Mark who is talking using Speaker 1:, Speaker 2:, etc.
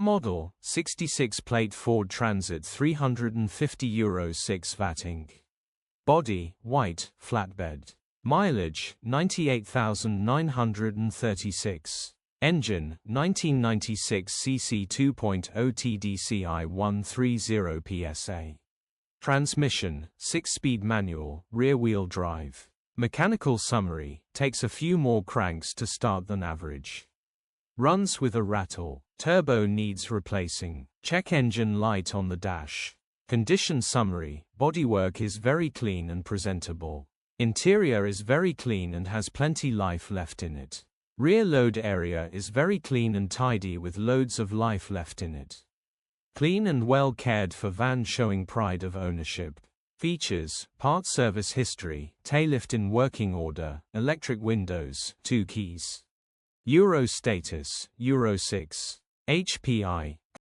Speaker 1: Model, 66 plate Ford Transit €350 VAT Inc. Body, white, flatbed. Mileage, 98,936. Engine, 1996 cc 2.0 TDCI 130 PSA. Transmission, 6-speed manual, rear-wheel drive. Mechanical summary, takes a few more cranks to start than average. Runs with a rattle. Turbo needs replacing. Check engine light on the dash. Condition summary, bodywork is very clean and presentable. Interior is very clean and has plenty life left in it. Rear load area is very clean and tidy with loads of life left in it. Clean and well cared for van showing pride of ownership. Features, part service history, tailift in working order, electric windows, 2 keys. Euro status, Euro 6. HPI.